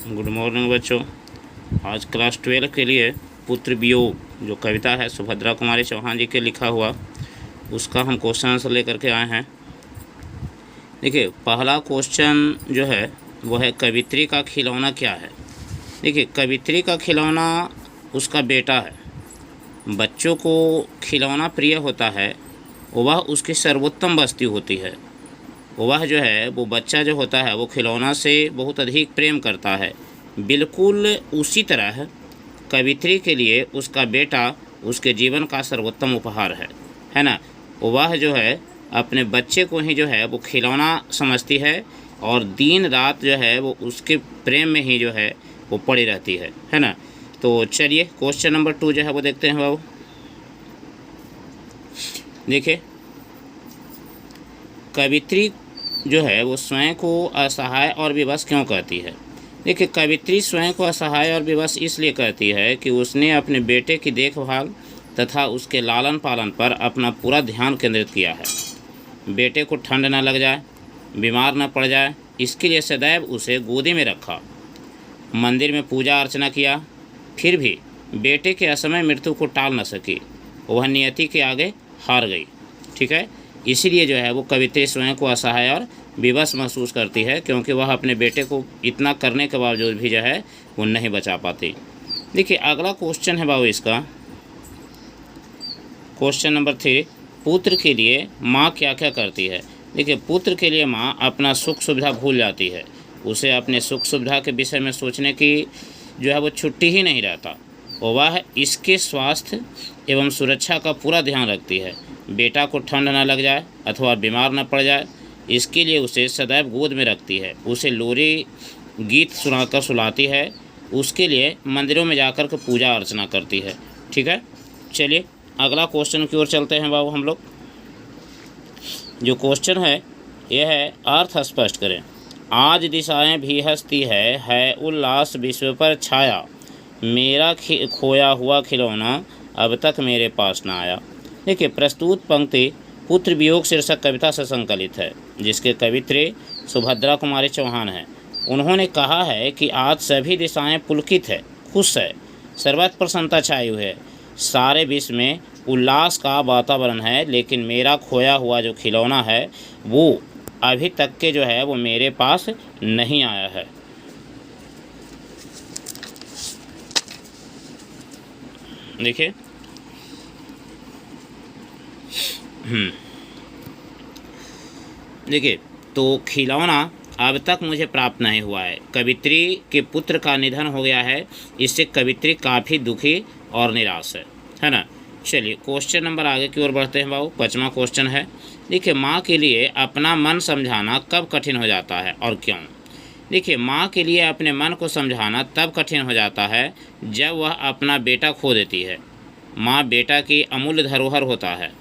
Good morning बच्चों। आज class 12 के लिए पुत्र वियोग जो कविता है सुभद्रा कुमारी चौहान जी के लिखा हुआ, उसका हम क्वेश्चन आंसर लेकर के आए हैं। देखिए, पहला क्वेश्चन जो है वो है कवित्री का खिलौना क्या है। देखिए, कवित्री का खिलौना उसका बेटा है। बच्चों को खिलौना प्रिय होता है, वह उसकी सर्वोत्तम वस्तु होती है। वह जो है वो बच्चा जो होता है वो खिलौना से बहुत अधिक प्रेम करता है। बिल्कुल उसी तरह कवित्री के लिए उसका बेटा उसके जीवन का सर्वोत्तम उपहार है ना। वह जो है अपने बच्चे को ही जो है वो खिलौना समझती है और दिन रात जो है वो उसके प्रेम में ही जो है वो पड़ी रहती है ना। तो चलिए क्वेश्चन नंबर 2 जो है वो देखते हैं बाबू। देखिए, कवित्री जो है वो स्वयं को असहाय और विवश क्यों कहती है। देखिए, कवित्री स्वयं को असहाय और विवश इसलिए कहती है कि उसने अपने बेटे की देखभाल तथा उसके लालन पालन पर अपना पूरा ध्यान केंद्रित किया है। बेटे को ठंड न लग जाए, बीमार न पड़ जाए, इसके लिए सदैव उसे गोदी में रखा। मंदिर में पूजा अर्चना किया, फिर भी बेटे के असमय मृत्यु को टाल न सकी। वह नियति के आगे हार गई। ठीक है, इसीलिए जो है वो कवित्री स्वयं को असहाय और विवश महसूस करती है, क्योंकि वह अपने बेटे को इतना करने के बावजूद भी जो है वो नहीं बचा पाती। देखिए, अगला क्वेश्चन है बाबू इसका, क्वेश्चन नंबर 3, पुत्र के लिए माँ क्या क्या करती है। देखिए, पुत्र के लिए माँ अपना सुख सुविधा भूल जाती है। उसे अपने सुख सुविधा के विषय में सोचने की जो है वो छुट्टी ही नहीं रहता। वह इसके स्वास्थ्य एवं सुरक्षा का पूरा ध्यान रखती है। बेटा को ठंड न लग जाए अथवा बीमार न पड़ जाए, इसके लिए उसे सदैव गोद में रखती है। उसे लोरी गीत सुनाकर सुलाती है। उसके लिए मंदिरों में जाकर के पूजा अर्चना करती है। ठीक है, चलिए अगला क्वेश्चन की ओर चलते हैं बाबू हम लोग। जो क्वेश्चन है यह है, अर्थ स्पष्ट करें। आज दिशाएं भी हंसती है उल्लास विश्व पर छाया। मेरा खोया हुआ खिलौना अब तक मेरे पास ना आया। देखिए, प्रस्तुत पंक्ति पुत्र वियोग शीर्षक कविता से संकलित है, जिसके कवित्री सुभद्रा कुमारी चौहान हैं। उन्होंने कहा है कि आज सभी दिशाएं पुलकित है, खुश है, सर्वत्र प्रसन्नता छाई हुई है, सारे विश्व में उल्लास का वातावरण है, लेकिन मेरा खोया हुआ जो खिलौना है वो अभी तक के जो है वो मेरे पास नहीं आया है। देखिए, देखिए, तो खिलौना अब तक मुझे प्राप्त नहीं हुआ है। कवित्री के पुत्र का निधन हो गया है, इससे कवित्री काफ़ी दुखी और निराश है ना। चलिए क्वेश्चन नंबर आगे की ओर बढ़ते हैं बाबू। 5वां क्वेश्चन है, देखिए, माँ के लिए अपना मन समझाना कब कठिन हो जाता है और क्यों। देखिए, माँ के लिए अपने मन को समझाना तब कठिन हो जाता है जब वह अपना बेटा खो देती है। माँ बेटा की अमूल्य धरोहर होता है,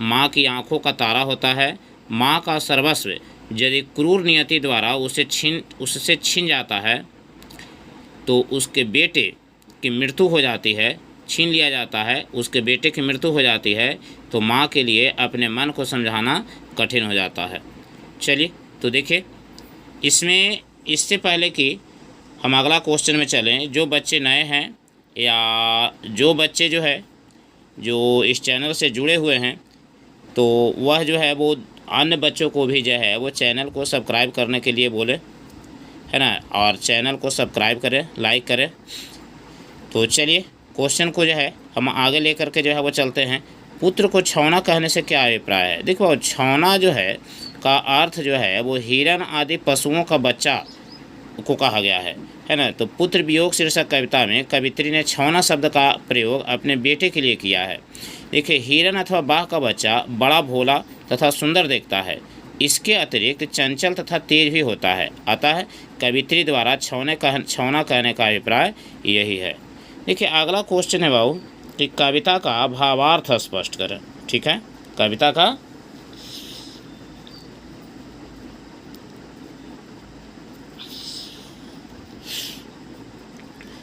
माँ की आंखों का तारा होता है, माँ का सर्वस्व यदि क्रूर नियति द्वारा उससे छीन जाता है तो उसके बेटे की मृत्यु हो जाती है, छीन लिया जाता है, उसके बेटे की मृत्यु हो जाती है, तो माँ के लिए अपने मन को समझाना कठिन हो जाता है। चलिए, तो देखिए, इससे पहले कि हम अगला क्वेश्चन में चलें, जो बच्चे नए हैं या जो बच्चे जो है जो इस चैनल से जुड़े हुए हैं, तो वह जो है वो अन्य बच्चों को भी जो है वो चैनल को सब्सक्राइब करने के लिए बोले, है ना, और चैनल को सब्सक्राइब करें, लाइक करें। तो चलिए क्वेश्चन को जो है हम आगे लेकर के जो है वो चलते हैं। पुत्र को छौना कहने से क्या अभिप्राय है। देखो, छौना जो है का अर्थ जो है वो हिरन आदि पशुओं का बच्चा को कहा गया है ना। तो पुत्र वियोग शीर्षक कविता में कवित्री ने छौना शब्द का प्रयोग अपने बेटे के लिए किया है। देखिए, हिरन अथवा बाघ का बच्चा बड़ा भोला तथा सुंदर दिखता है, इसके अतिरिक्त चंचल तथा तेज भी होता है, अतः कवित्री द्वारा छौना कहने का अभिप्राय यही है। देखिए, अगला क्वेश्चन है बाबू कि कविता का भावार्थ स्पष्ट करें। ठीक है, कविता का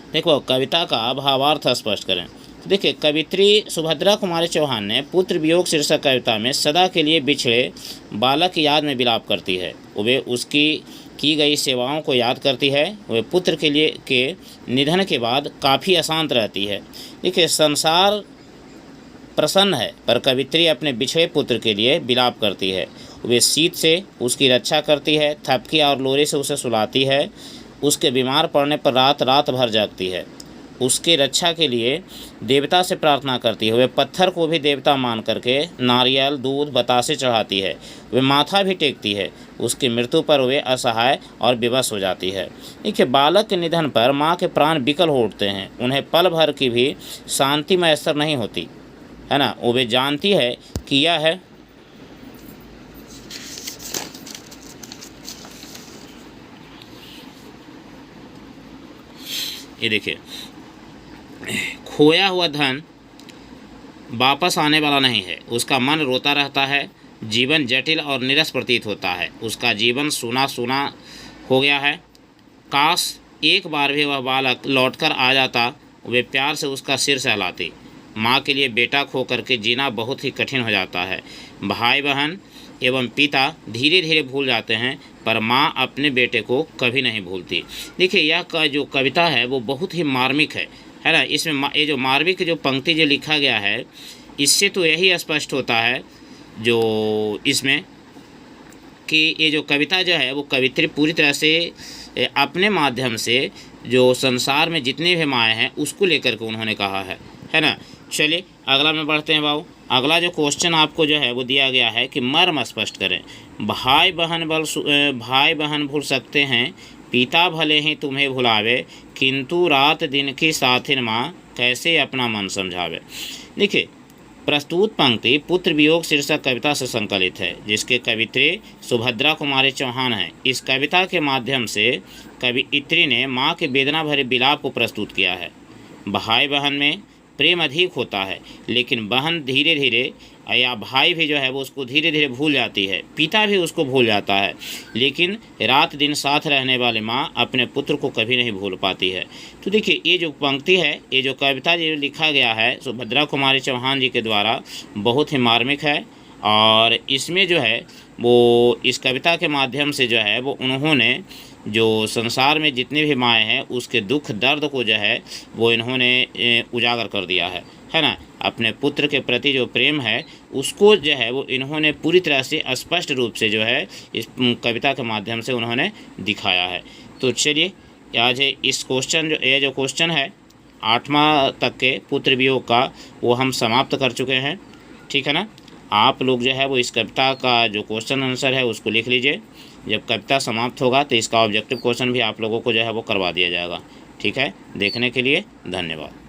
देखो कविता का भावार्थ स्पष्ट करें। तो देखिए, कवित्री सुभद्रा कुमारी चौहान ने पुत्र वियोग शीर्षक कविता में सदा के लिए बिछड़े बालक की याद में विलाप करती है। वे उसकी की गई सेवाओं को याद करती है, वह पुत्र के लिए के निधन के बाद काफ़ी अशांत रहती है। देखिए, संसार प्रसन्न है, पर कवित्री अपने बिछड़े पुत्र के लिए विलाप करती है। वे शीत से उसकी रक्षा करती है, थपकी और लोरी से उसे सुलाती है, उसके बीमार पड़ने पर रात रात भर जागती है, उसकी रक्षा के लिए देवता से प्रार्थना करती है। वे पत्थर को भी देवता मान करके नारियल, दूध, बतासे चढ़ाती है। वे माथा भी टेकती है। उसकी मृत्यु पर वे असहाय और विवश हो जाती है। देखिए, बालक के निधन पर माँ के प्राण विकल हो उठते हैं। उन्हें पल भर की भी शांति मैसर नहीं होती, है ना। वे जानती है कि यह है ये देखिए, खोया हुआ धन वापस आने वाला नहीं है। उसका मन रोता रहता है, जीवन जटिल और नीरस प्रतीत होता है। उसका जीवन सूना सूना हो गया है। काश एक बार भी वह बालक लौटकर आ जाता। वे प्यार से उसका सिर सहलाती। माँ के लिए बेटा खो करके जीना बहुत ही कठिन हो जाता है। भाई बहन एवं पिता धीरे धीरे भूल जाते हैं, पर माँ अपने बेटे को कभी नहीं भूलती। देखिए, यह जो कविता है वो बहुत ही मार्मिक है ना। इसमें ये जो मार्मिक जो पंक्ति जो लिखा गया है, इससे तो यही स्पष्ट होता है जो इसमें कि ये जो कविता जो है वो कवित्री पूरी तरह से अपने माध्यम से जो संसार में जितने भी माएँ हैं उसको लेकर के उन्होंने कहा है ना। चलिए अगला में बढ़ते हैं बाबू। अगला जो क्वेश्चन आपको जो है वो दिया गया है कि मर्म स्पष्ट करें। भाई बहन भूल सकते हैं, पिता भले ही तुम्हें भुलावे, किंतु रात दिन की साथिन माँ कैसे अपना मन समझावे। देखिए, प्रस्तुत पंक्ति पुत्र वियोग शीर्षक कविता से संकलित है, जिसके कवित्री सुभद्रा कुमारी चौहान हैं। इस कविता के माध्यम से कवियत्री ने माँ के वेदना भरे विलाप को प्रस्तुत किया है। भाई बहन में प्रेम अधिक होता है, लेकिन बहन धीरे धीरे या भाई भी जो है वो उसको धीरे धीरे भूल जाती है, पिता भी उसको भूल जाता है, लेकिन रात दिन साथ रहने वाली माँ अपने पुत्र को कभी नहीं भूल पाती है। तो देखिए, ये जो पंक्ति है, ये जो कविता जो लिखा गया है सुभद्रा कुमारी चौहान जी के द्वारा, बहुत ही मार्मिक है। और इसमें जो है वो इस कविता के माध्यम से जो है वो उन्होंने जो संसार में जितने भी माएँ हैं उसके दुख दर्द को जो है वो इन्होंने उजागर कर दिया है ना। अपने पुत्र के प्रति जो प्रेम है उसको जो है वो इन्होंने पूरी तरह से स्पष्ट रूप से जो है इस कविता के माध्यम से उन्होंने दिखाया है। तो चलिए, आज इस क्वेश्चन ये जो क्वेश्चन है 8वां तक के पुत्र वियोग का वो हम समाप्त कर चुके हैं, ठीक है ना। आप लोग जो है वो इस कविता का जो क्वेश्चन आंसर है उसको लिख लीजिए। जब कविता समाप्त होगा तो इसका ऑब्जेक्टिव क्वेश्चन भी आप लोगों को जो है वो करवा दिया जाएगा, ठीक है। देखने के लिए धन्यवाद।